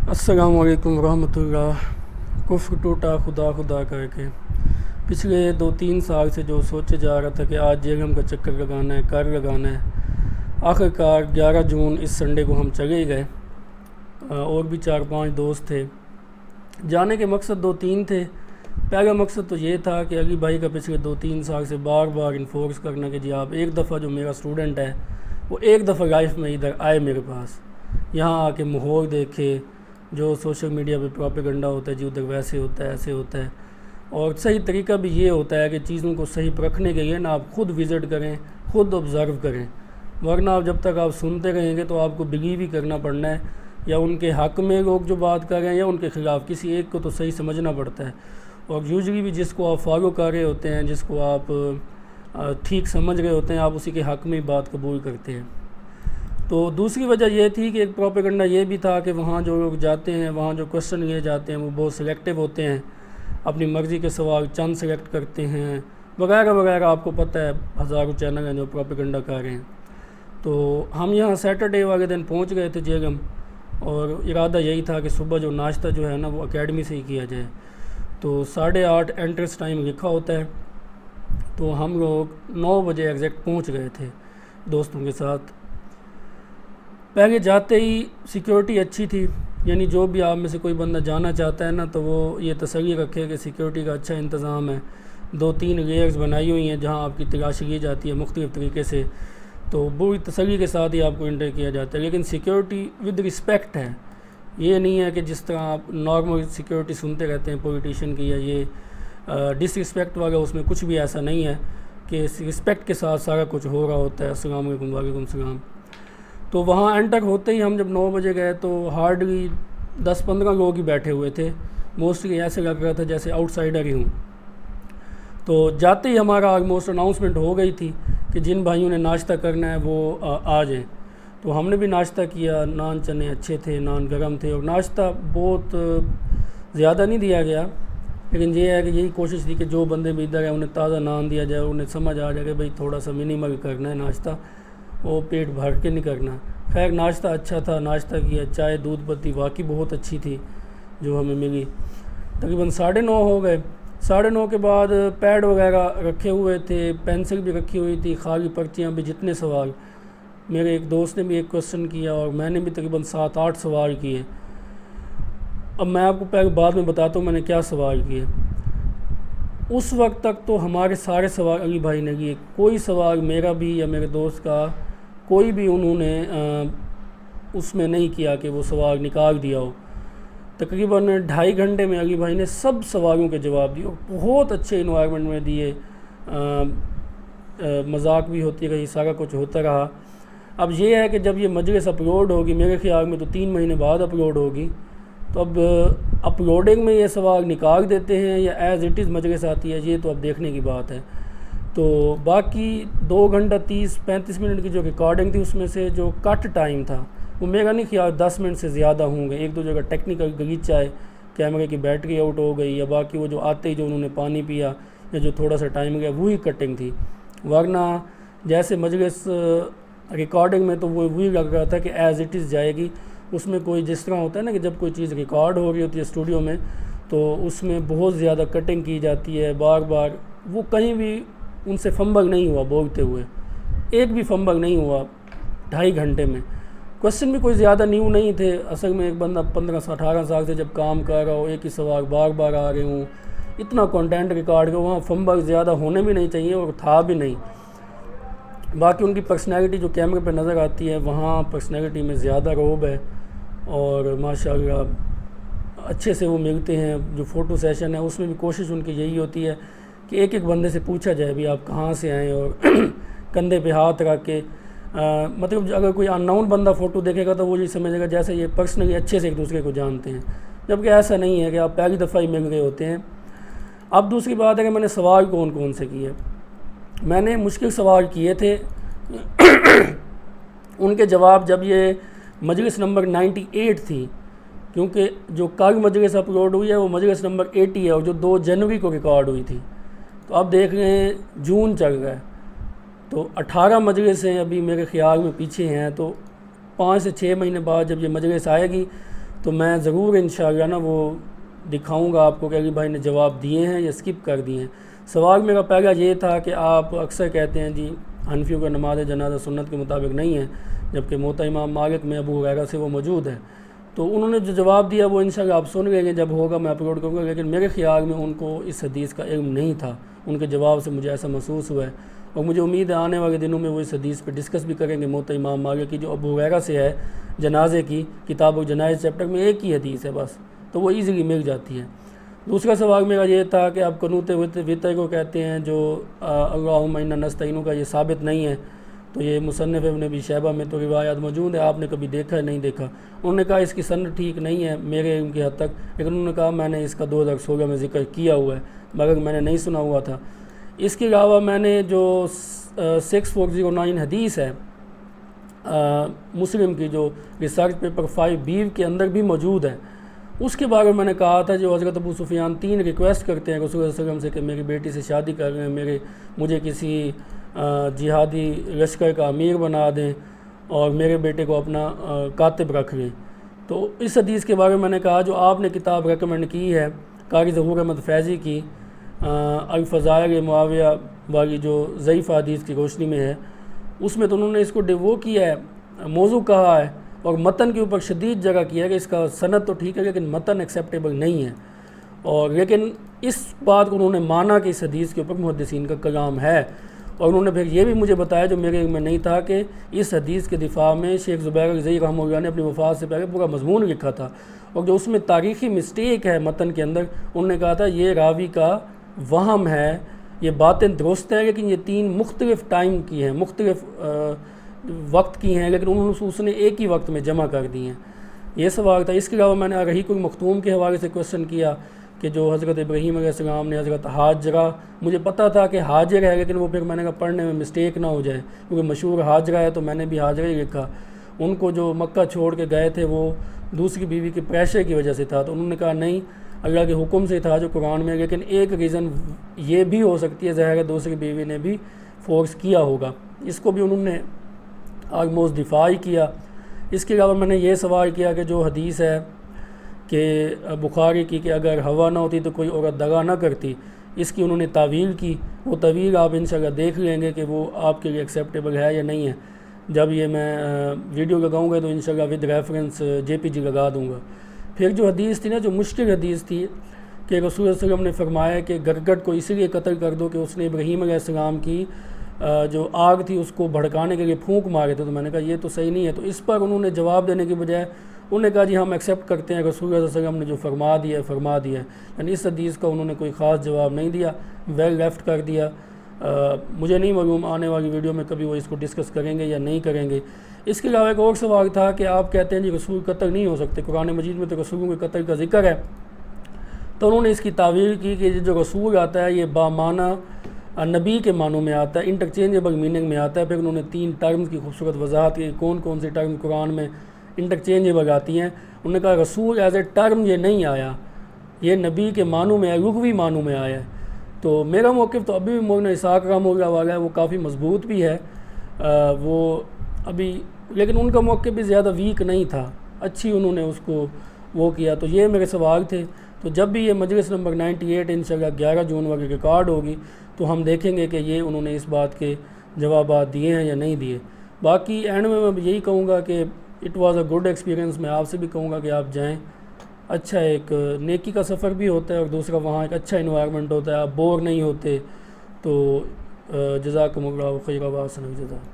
السلام علیکم ورحمۃ اللہ۔ کفر ٹوٹا خدا خدا کر کے پچھلے 2-3 سال سے جو سوچے جا رہا تھا کہ آج جہلم کا چکر لگانا ہے، کر لگانا ہے، آخرکار 11 جون اس سنڈے کو ہم چلے گئے۔ اور بھی 4-5 دوست تھے۔ جانے کے مقصد 2-3 تھے۔ پہلا مقصد تو یہ تھا کہ علی بھائی کا پچھلے 2-3 سال سے بار بار انفورس کرنا کہ جی آپ ایک دفعہ جو میرا اسٹوڈنٹ ہے وہ ایک دفعہ لائف میں ادھر آئے میرے پاس، یہاں آ کے ماحول دیکھے، جو سوشل میڈیا پہ پروپیگنڈا ہوتا ہے جی ادھر ویسے ہوتا ہے ایسے ہوتا ہے، اور صحیح طریقہ بھی یہ ہوتا ہے کہ چیزوں کو صحیح پرکھنے کے لیے نا آپ خود وزٹ کریں، خود آبزرو کریں، ورنہ آپ جب تک آپ سنتے رہیں گے تو آپ کو بلیو ہی کرنا پڑنا ہے، یا ان کے حق میں لوگ جو بات کر رہے ہیں یا ان کے خلاف، کسی ایک کو تو صحیح سمجھنا پڑتا ہے۔ اور یوزلی بھی جس کو آپ فالو کر رہے ہوتے ہیں، جس کو آپ ٹھیک سمجھ رہے ہوتے ہیں، آپ اسی کے حق میں ہی بات قبول کرتے ہیں۔ تو دوسری وجہ یہ تھی کہ ایک پروپیگنڈا یہ بھی تھا کہ وہاں جو لوگ جاتے ہیں، وہاں جو کوشچن لیے جاتے ہیں وہ بہت سلیکٹیو ہوتے ہیں، اپنی مرضی کے سوال چند سلیکٹ کرتے ہیں وغیرہ وغیرہ۔ آپ کو پتہ ہے ہزاروں چینل ہیں جو پروپیگنڈا کر رہے ہیں۔ تو ہم یہاں سیٹرڈے والے دن پہنچ گئے تھے جہلم، اور ارادہ یہی تھا کہ صبح جو ناشتہ جو ہے نا وہ اکیڈمی سے ہی کیا جائے۔ تو 8:30 انٹرنس ٹائم لکھا ہوتا ہے، تو ہم لوگ 9 بجے ایگزیکٹ پہنچ گئے تھے دوستوں کے ساتھ۔ پہلے جاتے ہی سیکیورٹی اچھی تھی، یعنی جو بھی آپ میں سے کوئی بندہ جانا چاہتا ہے نا تو وہ یہ تسلی رکھے کہ سیکیورٹی کا اچھا انتظام ہے۔ 2-3 لیئرز بنائی ہوئی ہیں جہاں آپ کی تلاشی کی جاتی ہے مختلف طریقے سے، تو بری تسلی کے ساتھ ہی آپ کو انٹر کیا جاتا ہے۔ لیکن سیکیورٹی ود رسپیکٹ ہے، یہ نہیں ہے کہ جس طرح آپ نارمل سیکیورٹی سنتے رہتے ہیں پولیٹیشین کی، یا یہ ڈس رسپیکٹ والا، اس میں کچھ بھی ایسا نہیں ہے کہ رسپیکٹ کے ساتھ سارا کچھ ہو رہا ہوتا ہے۔ السلام علیکم۔ وعلیکم السلام۔ تو وہاں انٹر ہوتے ہی ہم جب 9 بجے گئے تو ہارڈلی 10-15 لوگ ہی بیٹھے ہوئے تھے، موسٹلی ایسے لگ رہا تھا جیسے آؤٹ سائڈر ہی ہوں۔ تو جاتے ہی ہمارا آلموسٹ اناؤنسمنٹ ہو گئی تھی کہ جن بھائیوں نے ناشتہ کرنا ہے وہ آ جائیں۔ تو ہم نے بھی ناشتہ کیا، نان چنے اچھے تھے، نان گرم تھے، اور ناشتہ بہت زیادہ نہیں دیا گیا، لیکن یہ ہے کہ یہی کوشش تھی کہ جو بندے بھی ادھر ہیں انہیں تازہ نان دیا جائے، انہیں سمجھ آ جائے کہ بھئی تھوڑا سا منیمل کرنا ہے ناشتہ، وہ پیٹ بھر کے نہیں کرنا۔ خیر ناشتہ اچھا تھا، ناشتہ کیا، چائے دودھ پتی واقعی بہت اچھی تھی جو ہمیں ملی۔ تقریباً 9:30 ہو گئے۔ 9:30 کے بعد پیڈ وغیرہ رکھے ہوئے تھے، پینسل بھی رکھی ہوئی تھی، خالی پرچیاں بھی، جتنے سوال۔ میرے ایک دوست نے بھی ایک کوسچن کیا اور میں نے بھی تقریباً 7-8 سوال کیے۔ اب میں آپ کو پہلے بعد میں بتاتا ہوں میں نے کیا سوال کیے۔ اس وقت تک تو ہمارے سارے سوال علی بھائی نے کیے، کوئی سوال میرا بھی یا میرے دوست کا کوئی بھی انہوں نے اس میں نہیں کیا کہ وہ سوال نکال دیا ہو۔ تقریباً 2.5 گھنٹے میں علی بھائی نے سب سوالوں کے جواب دیے، بہت اچھے انوائرمنٹ میں دیے، مذاق بھی ہوتی رہی، سارا کچھ ہوتا رہا۔ اب یہ ہے کہ جب یہ مجلس اپلوڈ ہوگی، میرے خیال میں تو 3 مہینے بعد اپلوڈ ہوگی، تو اب اپلوڈنگ میں یہ سوال نکال دیتے ہیں یا ایز اٹ از مجلس آتی ہے، یہ تو اب دیکھنے کی بات ہے۔ تو باقی 2 گھنٹہ 30-35 منٹ کی جو ریکارڈنگ تھی، اس میں سے جو کٹ ٹائم تھا وہ میرا نہیں خیال 10 منٹ سے زیادہ ہوں گے۔ 1-2 جگہ ٹیکنیکل گلیچ آئے، کیمرے کی بیٹری آؤٹ ہو گئی، یا باقی وہ جو آتے ہی جو انہوں نے پانی پیا یا جو تھوڑا سا ٹائم گیا وہی کٹنگ تھی، ورنہ جیسے مجلس ریکارڈنگ میں تو وہی لگ رہا تھا کہ ایز اٹ از جائے گی۔ اس میں کوئی جس طرح ہوتا ہے نا کہ جب کوئی چیز ریکارڈ ہو رہی ہوتی ہے اسٹوڈیو میں تو اس میں بہت زیادہ کٹنگ کی جاتی ہے بار بار، وہ کہیں بھی ان سے فمبل نہیں ہوا بولتے ہوئے، ایک بھی فمبل نہیں ہوا 2.5 گھنٹے میں۔ کوسچن بھی کوئی زیادہ نیو نہیں تھے، اصل میں ایک بندہ 15-18 سال سے جب کام کر رہا ہو، ایک ہی سوال بار بار آ رہے ہوں، اتنا کنٹینٹ ریکارڈ کرو، وہاں فمبل زیادہ ہونے بھی نہیں چاہیے اور تھا بھی نہیں۔ باقی ان کی پرسنالٹی جو کیمرے پہ نظر آتی ہے، وہاں پرسنالٹی میں زیادہ روب ہے، اور ماشاءاللہ اچھے سے وہ ملتے ہیں۔ جو فوٹو سیشن ہے اس میں بھی کوشش ان کی یہی ہوتی ہے کہ ایک ایک بندے سے پوچھا جائے بھی آپ کہاں سے آئیں، اور کندھے پہ ہاتھ رکھ کے، مطلب اگر کوئی ان نون بندہ فوٹو دیکھے گا تو وہ یہ سمجھے گا جیسے یہ پرسنلی اچھے سے ایک دوسرے کو جانتے ہیں، جبکہ ایسا نہیں ہے کہ آپ پہلی دفعہ ہی مل رہے ہوتے ہیں۔ اب دوسری بات ہے کہ میں نے سوال کون کون سے کیے۔ میں نے مشکل سوال کیے تھے، ان کے جواب جب یہ مجلس نمبر 98 تھی، کیونکہ جو کل مجلس اپلوڈ ہوئی ہے وہ مجلس نمبر 80 ہے، اور جو 2 جنوری کو ریکارڈ ہوئی تھی، تو اب دیکھ رہے ہیں جون چل رہا ہے، تو 18 مجلس ہیں ابھی میرے خیال میں پیچھے ہیں، تو 5 سے 6 مہینے بعد جب یہ مجلس آئے گی تو میں ضرور انشاءاللہ نا وہ دکھاؤں گا آپ کو کہ علی بھائی نے جواب دیے ہیں یا اسکپ کر دیے ہیں۔ سوال میرا پہلا یہ تھا کہ آپ اکثر کہتے ہیں جی حنفیوں کا نماز جنازہ سنت کے مطابق نہیں ہے، جبکہ موطا امام مالک میں ابو ہریرہ سے وہ موجود ہے۔ تو انہوں نے جو جواب دیا وہ انشاءاللہ آپ سن لیں گے، جب ہوگا میں اپلوڈ کروں گا، لیکن میرے خیال میں ان کو اس حدیث کا علم نہیں تھا، ان کے جواب سے مجھے ایسا محسوس ہوا ہے، اور مجھے امید ہے آنے والے دنوں میں وہ اس حدیث پہ ڈسکس بھی کریں گے موطا امام مالک کی، جو ابو ہریرہ سے ہے جنازے کی، کتاب الجنائز چیپٹر میں ایک ہی حدیث ہے بس، تو وہ ایزیلی مل جاتی ہے۔ دوسرا سوال میرا یہ تھا کہ آپ قنوت وتر کو کہتے ہیں جو اللہم انا نستعینک کا، یہ ثابت نہیں ہے، تو یہ مصنف ابن ابی شیبہ میں تو روایات موجود ہے، آپ نے کبھی دیکھا ہے نہیں دیکھا؟ انہوں نے کہا اس کی سند ٹھیک نہیں ہے میرے علم کی حد تک، لیکن انہوں نے کہا میں نے اس کا 2016 میں ذکر کیا ہوا ہے، مگر میں نے نہیں سنا ہوا تھا۔ اس کے علاوہ میں نے جو 6409 حدیث ہے مسلم کی، جو ریسرچ پیپر 5B کے اندر بھی موجود ہے، اس کے بارے میں نے کہا تھا جو حضرت ابو سفیان 3 ریکویسٹ کرتے ہیں رسول صلی اللہ علیہ وسلم سے کہ میری بیٹی سے شادی کر لیں، مجھے کسی جہادی لشکر کا امیر بنا دیں اور میرے بیٹے کو اپنا کاتب رکھ لیں۔ تو اس حدیث کے بارے میں میں نے کہا جو آپ نے کتاب ریکمنڈ کی ہے قاری ظہور احمد فیضی کی الفضائل معاویہ والی، جو ضعیف حدیث کی روشنی میں ہے، اس میں تو انہوں نے اس کو وہ کیا ہے، موضوع کہا ہے، اور متن کے اوپر شدید جگہ کیا ہے کہ اس کا سند تو ٹھیک ہے لیکن متن ایکسیپٹیبل نہیں ہے، اور لیکن اس بات کو انہوں نے مانا کہ اس حدیث کے اوپر محدثین کا کلام ہے، اور انہوں نے پھر یہ بھی مجھے بتایا جو میرے علم میں نہیں تھا کہ اس حدیث کے دفاع میں شیخ زبیر رضوی رحمہ اللہ نے اپنی وفات سے پہلے پورا مضمون لکھا تھا، اور جو اس میں تاریخی مسٹیک ہے متن کے اندر، انہوں نے کہا تھا یہ راوی کا وہم ہے، یہ باتیں درست ہیں لیکن یہ 3 مختلف ٹائم کی ہیں، مختلف وقت کی ہیں، لیکن انہوں نے اس نے ایک ہی وقت میں جمع کر دی ہیں۔ یہ سوال تھا۔ اس کے علاوہ میں نے رحیق المختوم کے حوالے سے کوشچن کیا کہ جو حضرت ابراہیم علیہ السلام نے حضرت حاجرہ، مجھے پتہ تھا کہ حاجر ہے لیکن وہ پھر میں نے کہا پڑھنے میں مسٹیک نہ ہو جائے کیونکہ مشہور حاجرہ ہے، تو میں نے بھی حاجرہ ہی لکھا۔ ان کو جو مکہ چھوڑ کے گئے تھے وہ دوسری بیوی کے پریشر کی وجہ سے تھا، تو انہوں نے کہا نہیں اللہ کے حکم سے تھا جو قرآن میں، لیکن ایک ریزن یہ بھی ہو سکتی ہے ظاہر ہے دوسری بیوی نے بھی فورس کیا ہوگا، اس کو بھی انہوں نے آلموسٹ دفاع ہی کیا۔ اس کے علاوہ میں نے یہ سوال کیا کہ جو حدیث ہے کہ بخاری کی کہ اگر ہوا نہ ہوتی تو کوئی عورت دغا نہ کرتی، اس کی انہوں نے تعویل کی، وہ تعویل آپ انشاءاللہ دیکھ لیں گے کہ وہ آپ کے لیے ایکسیپٹیبل ہے یا نہیں ہے۔ جب یہ میں ویڈیو لگاؤں گا تو انشاءاللہ ود ریفرنس JPG لگا دوں گا۔ پھر جو حدیث تھی نا، جو مشکل حدیث تھی کہ رسول صلی اللہ علیہ وسلم نے فرمایا کہ گرگٹ کو اسی لیے قتل کر دو کہ اس نے ابراہیم علیہ السلام کی جو آگ تھی اس کو بھڑکانے کے لیے پھونک مارے تھے، تو میں نے کہا یہ تو صحیح نہیں ہے۔ تو اس پر انہوں نے جواب دینے کے بجائے انہوں نے کہا جی ہم ایکسیپٹ کرتے ہیں رسول اللہ صلی اللہ علیہ وسلم نے جو فرما دیا ہے، یعنی اس حدیث کا انہوں نے کوئی خاص جواب نہیں دیا، ویل لیفٹ کر دیا۔ مجھے نہیں معلوم آنے والی ویڈیو میں کبھی وہ اس کو ڈسکس کریں گے یا نہیں کریں گے۔ اس کے علاوہ ایک اور سوال تھا کہ آپ کہتے ہیں جی رسول قتل نہیں ہو سکتے، قرآن مجید میں تو رسولوں کے قتل کا ذکر ہے، تو انہوں نے اس کی تعویل کی کہ جو رسول آتا ہے یہ بامعنی نبی کے معنوں میں آتا ہے، انٹرچینجیبل میننگ میں آتا ہے۔ پھر انہوں نے 3 ٹرمز کی خوبصورت وضاحت کی، کون کون سی ٹرم قرآن میں انٹرچینجیبل آتی ہیں۔ انہوں نے کہا رسول ایز اے ٹرم یہ نہیں آیا، یہ نبی کے معنوں میں ہے، لغوی معنوں میں آیا ہے۔ تو میرا موقف تو ابھی بھی مولانا اسحاق رحمہ اللہ والا ہے، وہ کافی مضبوط بھی ہے، وہ ابھی، لیکن ان کا موقف بھی زیادہ ویک نہیں تھا، اچھی انہوں نے اس کو وہ کیا۔ تو یہ میرے سوال تھے۔ تو جب بھی یہ مجلس نمبر 98 انشاءاللہ 11 جون والی ریکارڈ ہوگی تو ہم دیکھیں گے کہ یہ انہوں نے اس بات کے جوابات دیے ہیں یا نہیں دیے۔ باقی اینڈ میں یہی کہوں گا کہ it was a good experience. میں آپ سے بھی کہوں گا کہ آپ جائیں، اچھا ایک نیکی کا سفر بھی ہوتا ہے اور دوسرا وہاں ایک اچھا انوائرمنٹ ہوتا ہے، آپ بور نہیں ہوتے۔ تو جزاکم اللہ خیر و احسن الجزاء۔